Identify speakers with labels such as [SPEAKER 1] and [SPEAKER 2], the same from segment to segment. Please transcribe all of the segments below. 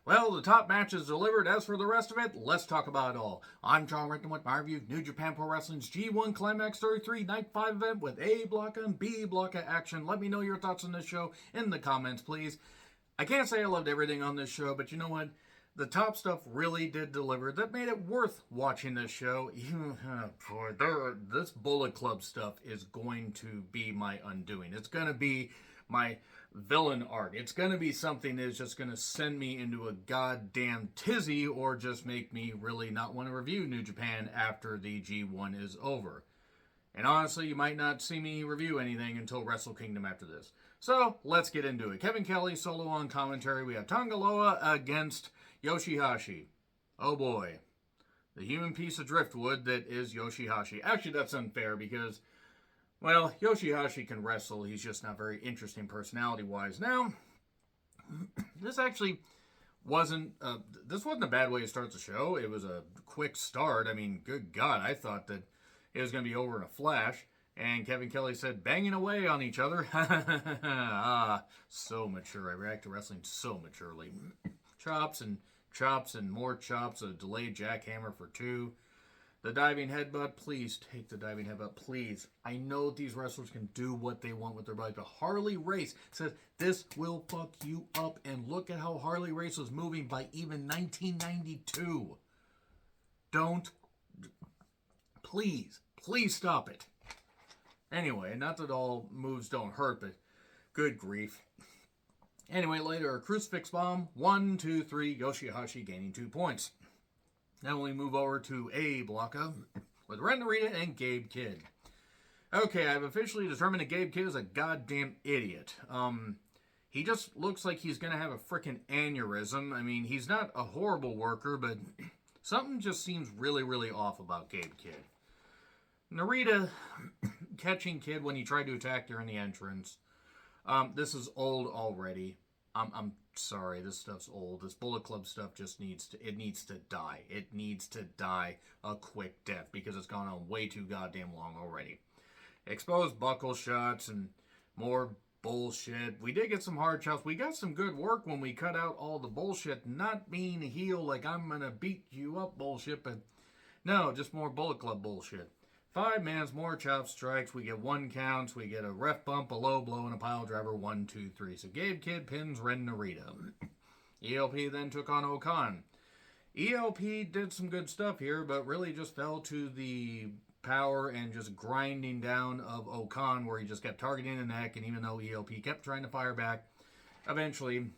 [SPEAKER 1] Well, the top match is delivered. As for the rest of it, let's talk about it all. I'm John Rickman with my review of New Japan Pro Wrestling's G1 Climax 33 Night 5 event with A block and B block of action. Let me know your thoughts on this show in the comments, please. I can't say I loved everything on this show, but you know what? The top stuff really did deliver. That made it worth watching this show. This Bullet Club stuff is going to be my undoing. It's going to be my villain art. It's going to be something that's just going to send me into a goddamn tizzy or just make me really not want to review New Japan after the G1 is over. And honestly, you might not see me review anything until Wrestle Kingdom after this. So, let's get into it. Kevin Kelly solo on commentary. We have Tangaloa against Yoshihashi. Oh boy. The human piece of driftwood that is Yoshihashi. Actually, that's unfair because, well, Yoshihashi can wrestle. He's just not very interesting personality-wise. Now, this actually wasn't a bad way to start the show. It was a quick start. I mean, good God, I thought that it was going to be over in a flash. And Kevin Kelly said, banging away on each other. So mature. I react to wrestling so maturely. Chops and more chops. A delayed jackhammer for 2. The diving headbutt. Please take the diving headbutt. Please. I know these wrestlers can do what they want with their body. But Harley Race says, this will fuck you up. And look at how Harley Race was moving by even 1992. Don't. Please stop it. Anyway, not that all moves don't hurt, but good grief. Anyway, later, a crucifix bomb. 1, 2, 3, Yoshihashi gaining 2 points. Then we move over to A Blocka with Ren Narita and Gabe Kidd. Okay, I've officially determined that Gabe Kidd is a goddamn idiot. He just looks like he's going to have a freaking aneurysm. I mean, he's not a horrible worker, but something just seems really, really off about Gabe Kidd. Narita catching Kidd when he tried to attack during the entrance. This is old already. I'm sorry, this stuff's old. This Bullet Club stuff just needs to die. It needs to die a quick death because it's gone on way too goddamn long already. Exposed buckle shots and more bullshit. We did get some hard chops. We got some good work when we cut out all the bullshit. Not being a heel like I'm gonna beat you up bullshit, but no, just more Bullet Club bullshit. 5 mans, more chop strikes. We get 1 counts. We get a ref bump, a low blow, and a pile driver. 1, 2, 3. So Gabe Kidd pins Ren Narita. ELP then took on Okan. ELP did some good stuff here, but really just fell to the power and just grinding down of Okan, where he just kept targeting the neck. And even though ELP kept trying to fire back, eventually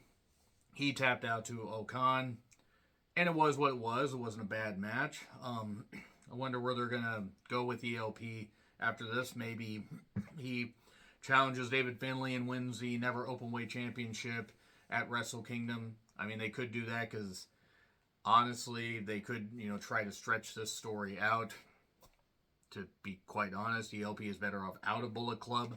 [SPEAKER 1] he tapped out to Okan. And it was what it was. It wasn't a bad match. I wonder where they're going to go with ELP after this. Maybe he challenges David Finlay and wins the Never Openweight Championship at Wrestle Kingdom. I mean, they could do that because, honestly, they could, try to stretch this story out. To be quite honest, ELP is better off out of Bullet Club.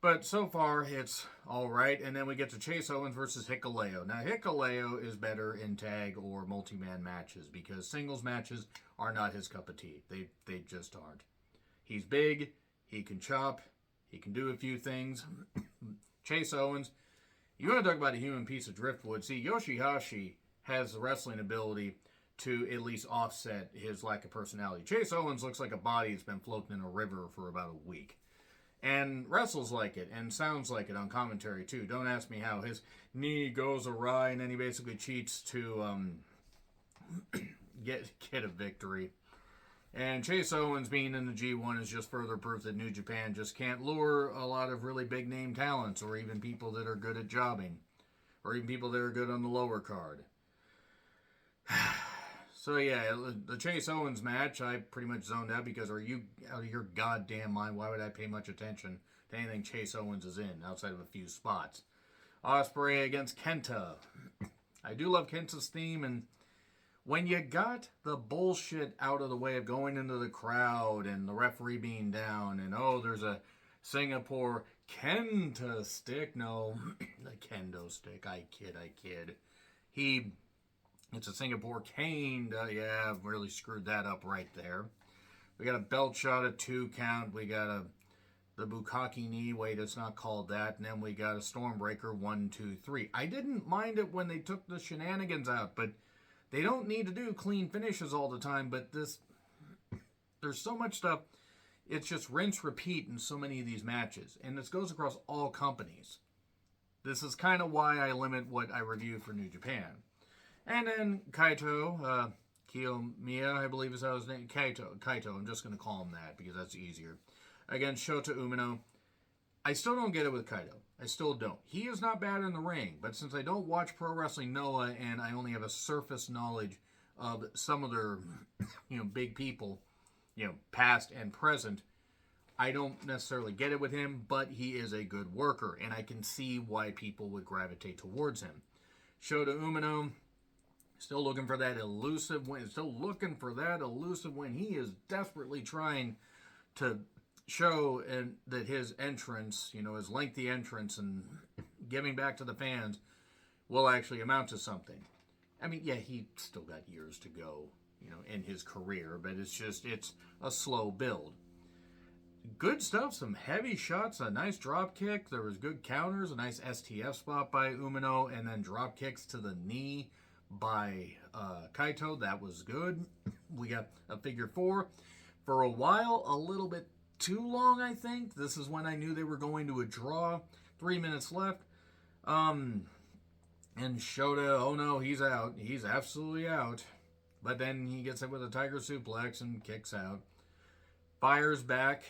[SPEAKER 1] But so far, it's all right. And then we get to Chase Owens versus Hikuleo. Now, Hikuleo is better in tag or multi-man matches because singles matches are not his cup of tea. They just aren't. He's big. He can chop. He can do a few things. Chase Owens, you want to talk about a human piece of driftwood. See, Yoshihashi has the wrestling ability to at least offset his lack of personality. Chase Owens looks like a body that's been floating in a river for about a week. And wrestles like it, and sounds like it on commentary, too. Don't ask me how. His knee goes awry, and then he basically cheats to get a victory. And Chase Owens being in the G1 is just further proof that New Japan just can't lure a lot of really big-name talents, or even people that are good at jobbing, or even people that are good on the lower card. So yeah, the Chase Owens match, I pretty much zoned out because are you out of your goddamn mind? Why would I pay much attention to anything Chase Owens is in outside of a few spots? Ospreay against Kenta. I do love Kenta's theme, and when you got the bullshit out of the way of going into the crowd and the referee being down and there's a Singapore Kenta stick. No, the kendo stick. I kid. It's a Singapore cane. Yeah, really screwed that up right there. We got a belt shot, a 2 count. We got a the Bukkake knee. Wait, it's not called that. And then we got a Stormbreaker 1, 2, 3. I didn't mind it when they took the shenanigans out, but they don't need to do clean finishes all the time. But there's so much stuff. It's just rinse, repeat in so many of these matches. And this goes across all companies. This is kind of why I limit what I review for New Japan. And then Kaito, Kiyomiya, I believe is how his name. Kaito, I'm just going to call him that because that's easier. Against Shota Umino. I still don't get it with Kaito. I still don't. He is not bad in the ring, but since I don't watch Pro Wrestling Noah and I only have a surface knowledge of some of their, big people, past and present, I don't necessarily get it with him, but he is a good worker, and I can see why people would gravitate towards him. Shota Umino, still looking for that elusive win. He is desperately trying to show that his entrance, his lengthy entrance and giving back to the fans will actually amount to something. I mean, yeah, he still got years to go, in his career, but it's a slow build. Good stuff, some heavy shots, a nice drop kick. There was good counters, a nice STF spot by Umino, and then drop kicks to the knee by Kaito. That was good. We got a figure 4. For a while, a little bit too long, I think. This is when I knew they were going to a draw. 3 minutes left. And Shota, oh no, he's out. He's absolutely out. But then he gets hit with a tiger suplex and kicks out. Fires back.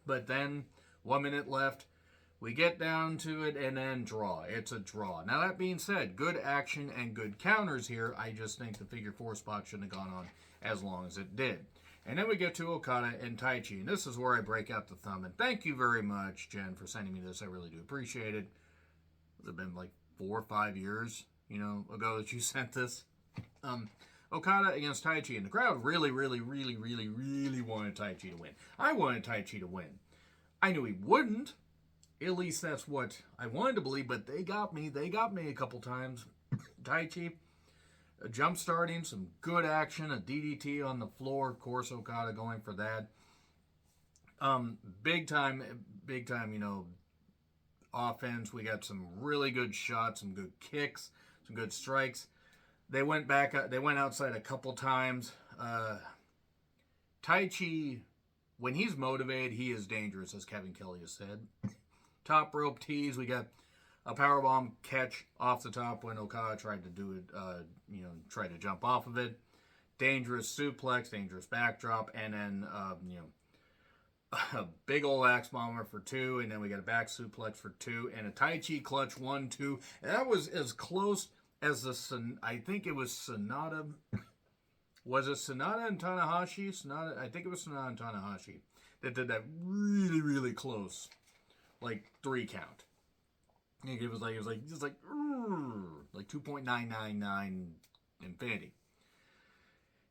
[SPEAKER 1] But then, 1 minute left. We get down to it and then draw. It's a draw. Now, that being said, good action and good counters here. I just think the figure 4 spot shouldn't have gone on as long as it did. And then we get to Okada and Taichi. And this is where I break out the thumb. And thank you very much, Jen, for sending me this. I really do appreciate it. It have been like 4 or 5 years, ago that you sent this. Okada against Taichi. And the crowd really, really, really, really, really wanted Taichi to win. I wanted Taichi to win. I knew he wouldn't. At least that's what I wanted to believe. But they got me. They got me a couple times. Taichi. Jump starting, some good action, a DDT on the floor. Of course, Okada going for that. Big time, offense. We got some really good shots, some good kicks, some good strikes. They went outside a couple times. Taichi, when he's motivated, he is dangerous, as Kevin Kelly has said. Top rope tease. We got a powerbomb catch off the top when Okada tried to do it, tried to jump off of it. Dangerous suplex, dangerous backdrop, and then, a big old axe bomber for 2, and then we got a back suplex for 2, and a Taichi clutch 1, 2. And that was as close as I think it was Sonata. Was it Sonata and Tanahashi? I think it was Sonata and Tanahashi that did that really, really close, like 3 count. It was just like 2.999 infinity.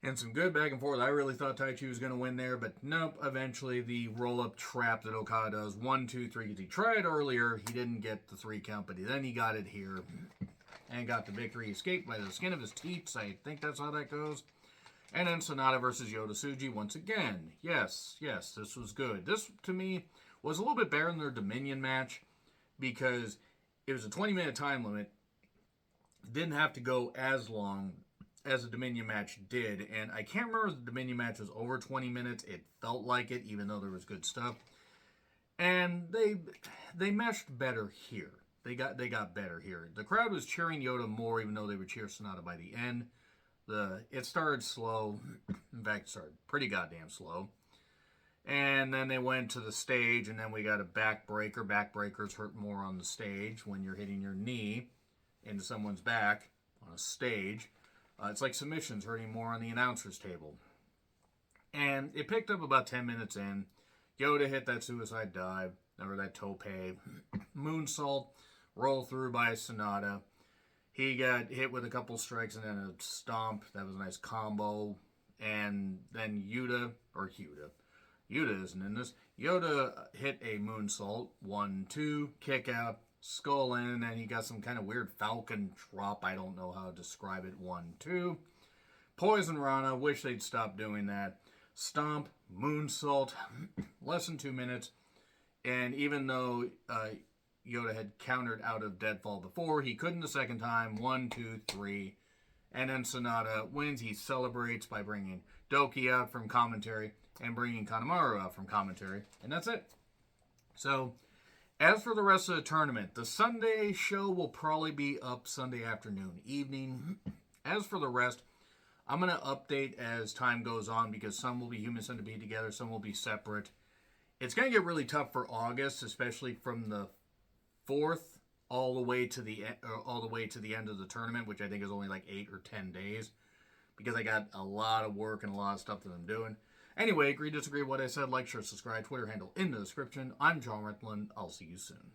[SPEAKER 1] And some good back and forth. I really thought Taichi was going to win there, but nope. Eventually, the roll-up trap that Okada does, 1, 2, 3. Because he tried earlier, he didn't get the 3 count, but then he got it here and got the victory. He escaped by the skin of his teeth. I think that's how that goes. And then Sonata versus Yota Tsuji once again. Yes, this was good. This, to me, was a little bit better than their Dominion match because it was a 20-minute time limit. It didn't have to go as long as the Dominion match did. And I can't remember if the Dominion match was over 20 minutes. It felt like it, even though there was good stuff. And they meshed better here. They got better here. The crowd was cheering Yota more, even though they would cheer Sonata by the end. It started slow. In fact, it started pretty goddamn slow. And then they went to the stage, and then we got a backbreaker. Backbreakers hurt more on the stage when you're hitting your knee into someone's back on a stage. It's like submissions hurting more on the announcer's table. And it picked up about 10 minutes in. Yota hit that suicide dive, or that tope. Moonsault, roll through by Sonata. He got hit with a couple strikes and then a stomp. That was a nice combo. And then Yuta isn't in this. Yota hit a moonsault. 1, 2, kick out, skull in, and then he got some kind of weird falcon drop. I don't know how to describe it. 1, 2. Poison Rana. Wish they'd stop doing that. Stomp, moonsault. Less than 2 minutes. And even though Yoda had countered out of Deadfall before, he couldn't the second time. 1, 2, 3. And then Sonata wins. He celebrates by bringing Doki out from commentary and bringing Kanemaru out from commentary. And that's it. So, as for the rest of the tournament, the Sunday show will probably be up Sunday afternoon, evening. As for the rest, I'm going to update as time goes on because some will be Human Centipede together, some will be separate. It's going to get really tough for August, especially from the 4th all the way to the end of the tournament, which I think is only like 8 or 10 days, because I got a lot of work and a lot of stuff that I'm doing. Anyway, agree, disagree with what I said, like, share, subscribe, Twitter handle in the description. I'm John Rittland. I'll see you soon.